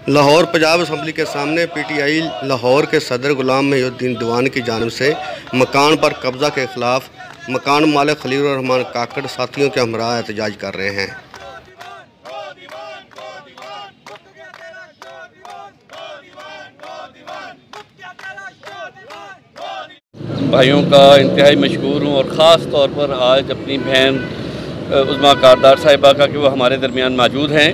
Lahore Punjab assembly के सामने PTI Lahore के सदर गुलाम मोहिउद्दीन दीवान की जानिब से मकान पर कब्ज़ा के ख़िलाफ़ मकान मालिक खलील रहमान काकड़ साथियों के हमरा एहतजाज कर रहे हैं। भाइयों का इंतहाई मशकूर हूँ और ख़ास तौर पर आज अपनी बहन उज़्मा कारदार साहिबा का कि वो हमारे दरमियान मौजूद हैं।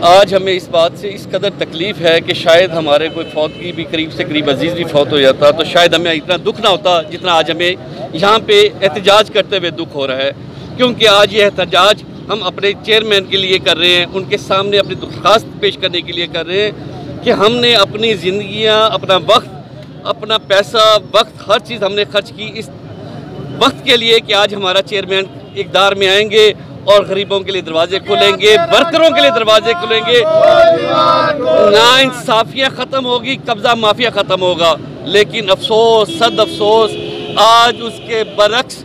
आज हमें इस बात से इस कदर तकलीफ़ है कि शायद हमारे कोई फौत भी करीब से करीब अजीज़ भी फौत हो जाता तो शायद हमें इतना दुख ना होता जितना आज हमें यहाँ पे एहतजाज करते हुए दुख हो रहा है, क्योंकि आज ये एहतजाज हम अपने चेयरमैन के लिए कर रहे हैं, उनके सामने अपनी दरख्वास्त पेश करने के लिए कर रहे हैं कि हमने अपनी ज़िंदगियाँ, अपना वक्त, अपना पैसा, वक्त, हर चीज़ हमने खर्च की इस वक्त के लिए कि आज हमारा चेयरमैन इक़्तिदार में आएंगे और गरीबों के लिए दरवाजे खुलेंगे, वर्करों के लिए दरवाजे खुलेंगे, नाइंसाफ़ियाँ ख़त्म होगी, कब्ज़ा माफिया ख़त्म होगा। लेकिन अफसोस, सद अफसोस, आज उसके बरक्स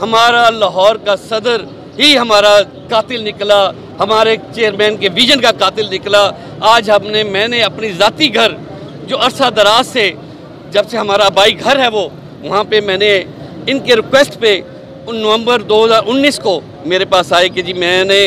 हमारा लाहौर का सदर ही हमारा कातिल निकला, हमारे चेयरमैन के विजन का कातिल निकला। आज मैंने अपनी ज़ाती घर जो अरसा दराज से जब से हमारा आबाई घर है वो वहाँ पे मैंने इनके रिक्वेस्ट पे नवंबर 2019 को मेरे पास आए कि जी मैंने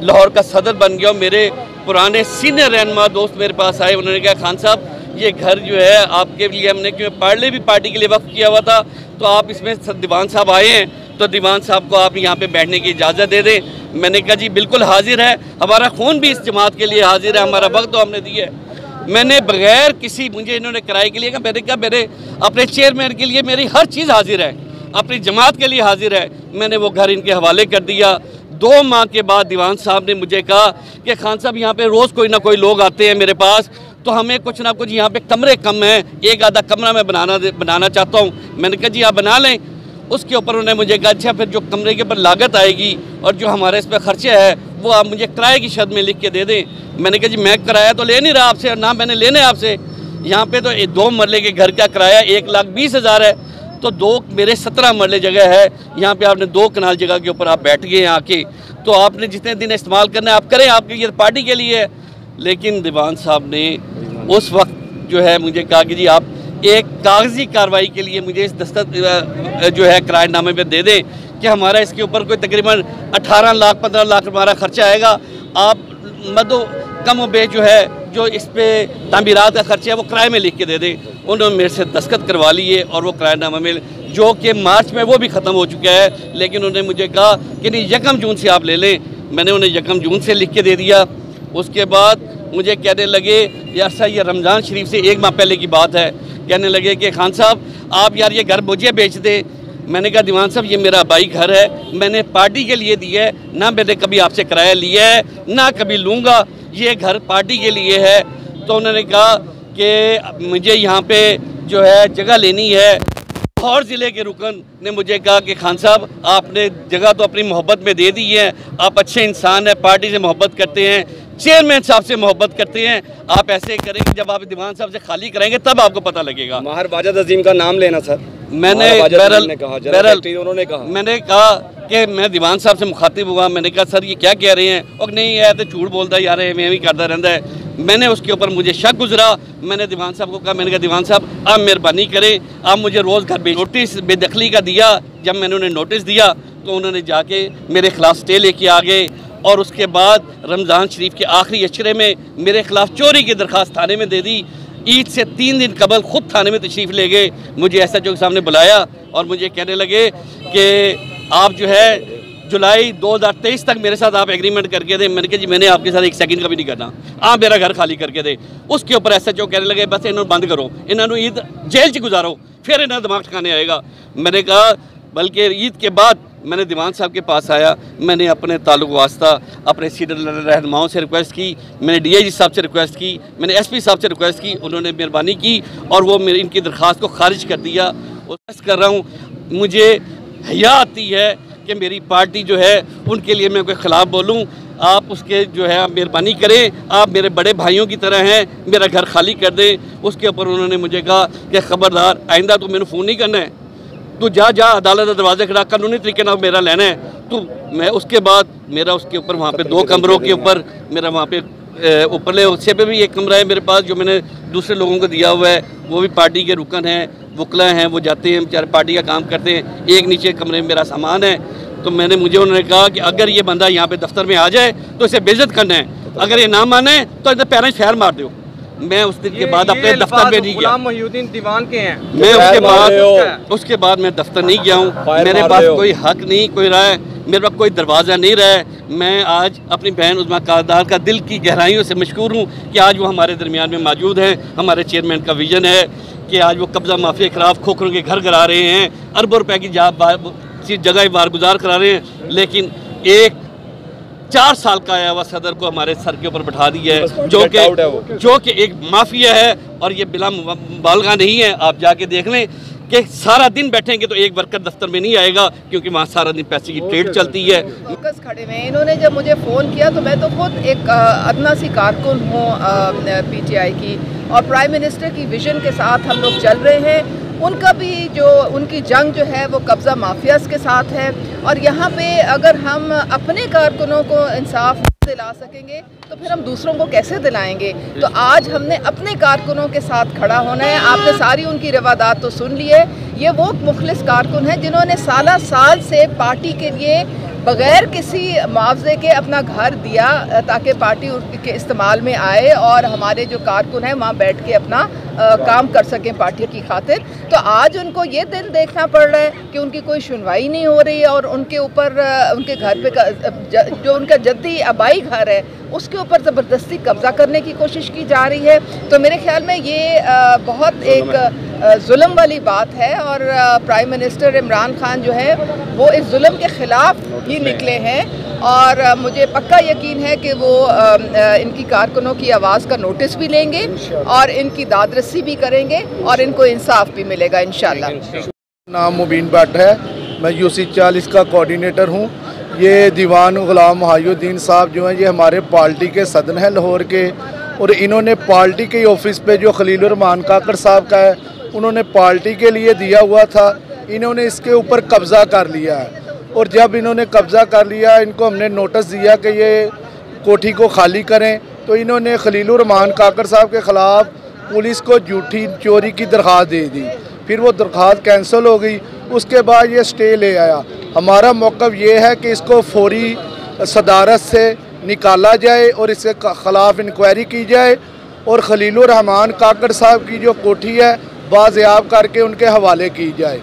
लाहौर का सदर बन गया। मेरे पुराने सीनियर रहनुमा दोस्त मेरे पास आए, उन्होंने कहा खान साहब ये घर जो है आपके लिए हमने क्यों पार्ले भी पार्टी के लिए वक्फ किया हुआ था, तो आप इसमें दीवान साहब आए हैं तो दीवान साहब को आप यहाँ पे बैठने की इजाज़त दे दें। मैंने कहा जी बिल्कुल हाजिर है, हमारा खून भी इस जमात के लिए हाजिर है, हमारा वक्त तो हमने दिया है। मैंने बगैर किसी मुझे इन्होंने किराए के लिए कहा, मैंने कहा मेरे अपने चेयरमैन के लिए मेरी हर चीज़ हाजिर है, अपनी जमात के लिए हाजिर है। मैंने वो घर इनके हवाले कर दिया। 2 माह के बाद दीवान साहब ने मुझे कहा कि खान साहब यहाँ पे रोज़ कोई ना कोई लोग आते हैं मेरे पास, तो हमें कुछ ना कुछ यहाँ पे कमरे कम हैं, एक आधा कमरा मैं बनाना चाहता हूँ। मैंने कहा जी आप बना लें। उसके ऊपर उन्होंने मुझे कहा अच्छा फिर जो कमरे के ऊपर लागत आएगी और जो हमारे इस पर ख़र्चे है वो आप मुझे किराए की शर्त में लिख के दे दें। मैंने कहा जी मैं किराया तो ले नहीं रहा आपसे और ना मैंने लेने आपसे, यहाँ पे तो 2 मरले के घर का किराया 1,20,000 है, तो 2 मेरे 17 मरले जगह है, यहाँ पे आपने 2 कनाल जगह के ऊपर आप बैठ गए आके, तो आपने जितने दिन इस्तेमाल करना है आप करें, आपकी ये पार्टी के लिए है। लेकिन दीवान साहब ने उस वक्त जो है मुझे कहा कि जी आप एक कागजी कार्रवाई के लिए मुझे इस दस्तखत जो है किराएनामे पे दे दें कि हमारा इसके ऊपर कोई तकरीबन 18 लाख 15 लाख हमारा खर्चा आएगा, आप मदो कम व बेच जो है जो इस पर तामीरात का खर्चा है वो किराए में लिख के दे दें। उन्होंने मेरे से दस्तखत करवा लिए और वो किराएनामा में जो कि मार्च में वो भी ख़त्म हो चुका है, लेकिन उन्होंने मुझे कहा कि नहीं 1 जून से आप ले लें। मैंने उन्हें 1 जून से लिख के दे दिया। उसके बाद मुझे कहने लगे यार सर ये रमज़ान शरीफ से 1 माह पहले की बात है, कहने लगे कि खान साहब आप यार ये घर मुझे बेच दें। मैंने कहा दीवान साहब ये मेरा आबाई घर है, मैंने पार्टी के लिए दिया है, ना मैंने कभी आपसे किराया लिया है ना कभी लूँगा, ये घर पार्टी के लिए है। तो उन्होंने कहा कि मुझे यहाँ पे जो है जगह लेनी है। लाहौर ज़िले के रुकन ने मुझे कहा कि खान साहब आपने जगह तो अपनी मोहब्बत में दे दी है, आप अच्छे इंसान हैं, पार्टी से मोहब्बत करते हैं, चेयरमैन साहब से मोहब्बत करते हैं, आप ऐसे करेंगे जब आप दीवान साहब से खाली कराएंगे तब आपको पता लगेगा। माहर वाजिद अजीम का नाम लेना सर, मैंने उन्होंने कहा मैंने कहा कि मैं दीवान साहब से मुखातिब हुआ। मैंने कहा सर ये क्या कह रहे हैं, और नहीं यार तो झूठ बोलता है यार, मैं भी करता रहता है। मैंने उसके ऊपर मुझे शक गुजरा, मैंने दीवान साहब को कहा, मैंने कहा दीवान साहब आप मेहरबानी करें, आप मुझे रोज़ घर नोटिस बेदखली का दिया। जब मैंने उन्हें नोटिस दिया तो उन्होंने जाके मेरे खिलाफ स्टे लेके आ गए और उसके बाद रमज़ान शरीफ के आखिरी अशरे में मेरे खिलाफ चोरी की दरख्वास्त थाने में दे दी। ईद से 3 दिन कबल ख़ुद थाने में तशरीफ़ ले गए, मुझे SHO के सामने बुलाया और मुझे कहने लगे कि आप जो है जुलाई 2023 तक मेरे साथ आप एग्रीमेंट करके दें। मैंने कहा जी मैंने आपके साथ 1 सेकंड का भी नहीं करना, आप मेरा घर खाली करके दें। उसके ऊपर SHO कहने लगे बस इन्होंने बंद करो, इन्होंने ईद जेल च गुजारो, फिर इन्हें दिमाग ठिकाने आएगा। मैंने कहा बल्कि ईद के बाद मैंने दीवान साहब के पास आया, मैंने अपने ताल्लुक वास्ता अपने सीनियर रहनुमाओं से रिक्वेस्ट की, मैंने DIG साहब से रिक्वेस्ट की, मैंने SP साहब से रिक्वेस्ट की, उन्होंने मेहरबानी की और वो मेरी इनकी दरख्वास्त को खारिज कर दिया। रिक्वेस्ट कर रहा हूँ, मुझे हया आती है कि मेरी पार्टी जो है उनके लिए मैं कोई ख़िलाफ़ बोलूँ, आप उसके जो है आप मेहरबानी करें, आप मेरे बड़े भाइयों की तरह हैं, मेरा घर खाली कर दें। उसके ऊपर उन्होंने मुझे कहा कि ख़बरदार आइंदा तो मैंने फ़ोन नहीं करना है, तू जा अदालत का दरवाज़ा खड़ा, कानूनी तरीके ना मेरा लेना है। तो मैं उसके बाद मेरा उसके ऊपर वहाँ पे 2 कमरों के ऊपर मेरा वहाँ पे ऊपरले हिस्से पे भी एक कमरा है मेरे पास जो मैंने दूसरे लोगों को दिया हुआ है, वो भी पार्टी के रुकन हैं, वकला हैं, वो जाते हैं बेचारे पार्टी का काम करते हैं। एक नीचे कमरे में मेरा सामान है, तो मुझे उन्होंने कहा कि अगर ये बंदा यहाँ पे दफ्तर में आ जाए तो इसे बेइज्जत करना है, अगर ये ना माने तो इधर पैरों से फैर मार दो। मैं उस दिन के बाद अपने दफ्तर में नहीं गया। गुलाम मोहिउद्दीन दीवान के हैं। मैं उसके बाद मैं दफ्तर नहीं गया हूँ। मेरे पास कोई हक नहीं, कोई राय, मेरे पास कोई दरवाज़ा नहीं रहा है। मैं आज अपनी बहन उस्मा कारदार का दिल की गहराइयों से मशकूर हूँ कि आज वो हमारे दरमियान में मौजूद हैं। हमारे चेयरमैन का विजन है कि आज वो कब्ज़ा माफिया के खिलाफ खोखरों के घर गिरा रहे हैं, अरबों रुपए की जगह बारगुजार करा रहे हैं, लेकिन एक 4 साल का आया हुआ सदर को हमारे सर के ऊपर बैठा दिया है, जो कि एक माफिया है। और ये बिला मुबालगा नहीं है, आप जाके देख लें कि सारा दिन बैठेंगे तो एक वर्कर दफ्तर में नहीं आएगा, क्योंकि वहाँ सारा दिन पैसे की ट्रेड चलती है। खड़े हुए हैं। इन्होंने जब मुझे फ़ोन किया तो मैं तो खुद एक अदना सी कारकुन हूँ PTI की, और प्राइम मिनिस्टर की विजन के साथ हम लोग चल रहे हैं। उनका भी जो उनकी जंग जो है वो कब्ज़ा माफियाज़ के साथ है, और यहाँ पे अगर हम अपने कारकुनों को इंसाफ दिला सकेंगे तो फिर हम दूसरों को कैसे दिलाएंगे। तो आज हमने अपने कारकुनों के साथ खड़ा होना है। आपने सारी उनकी रवादात तो सुन ली है। ये वो मुखलिस कारकुन हैं जिन्होंने साल से पार्टी के लिए बग़ैर किसी मुआवजे के अपना घर दिया ताकि पार्टी के इस्तेमाल में आए, और हमारे जो कारकुन हैं वहाँ बैठ के अपना काम कर सकें पार्टी की खातिर। तो आज उनको ये दिन देखना पड़ रहा है कि उनकी कोई सुनवाई नहीं हो रही है, और उनके ऊपर उनके घर पे जो उनका जद्दी आबाई घर है उसके ऊपर ज़बरदस्ती कब्ज़ा करने की कोशिश की जा रही है। तो मेरे ख्याल में ये बहुत एक जुल्म वाली बात है, और प्राइम मिनिस्टर इमरान खान जो है वो इस जुल्म के ख़िलाफ़ ही निकले हैं, और मुझे पक्का यकीन है कि वो इनकी कारकुनों की आवाज़ का नोटिस भी लेंगे और इनकी दादरसी भी करेंगे, और इनको इंसाफ भी मिलेगा इंशाल्लाह। नाम मुबीन भट्ट है, मैं UC 40 का कोऑर्डिनेटर हूँ। ये दीवान गुलाम मोहिउद्दीन साहब जो हैं ये हमारे पार्टी के सदन हैं लाहौर के, और इन्होंने पार्टी के ऑफिस पे जो खलीलुर रहमान काकड़ साहब का है उन्होंने पार्टी के लिए दिया हुआ था, इन्होंने इसके ऊपर कब्ज़ा कर लिया है। और जब इन्होंने कब्ज़ा कर लिया, इनको हमने नोटिस दिया कि ये कोठी को खाली करें, तो इन्होंने खलीलुर रहमान काकड़ साहब के ख़िलाफ़ पुलिस को झूठी चोरी की दरख्वास्त दे दी। फिर वो दरख्वास्त कैंसिल हो गई, उसके बाद ये स्टे ले आया। हमारा मौक़िफ़ ये है कि इसको फौरी सदारत से निकाला जाए और इसके ख़िलाफ़ इंक्वायरी की जाए, और खलीलुर रहमान काकड़ साहब की जो कोठी है बाज़याब करके उनके हवाले की जाए।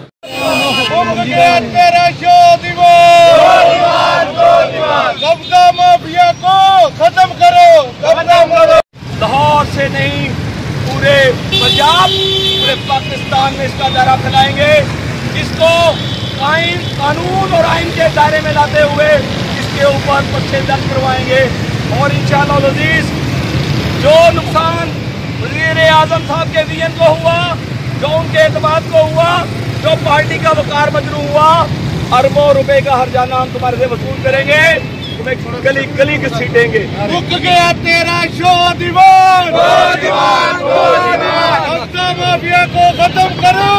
कब्ज़ा माफिया को खत्म करो। लाहौर से नहीं, पूरे पंजाब, पूरे पाकिस्तान में इसका दायरा फैलाएंगे। इसको कानून और आइन के दायरे में लाते हुए इसके ऊपर पर्चे दर्ज करवाएंगे, और इंशाअल्लाह अज़ीज़ जो नुकसान वज़ीर-ए-आज़म साहब के विजन को हुआ, जो उनके एतमाद को हुआ, जो पार्टी का वकार मजरू हुआ, अरबों रुपए का हर्जाना हम तुम्हारे से वसूल करेंगे, तुम्हें गली गली घसीटेंगे। रुक गया तेरा शो दीवान, माफिया को खत्म करो।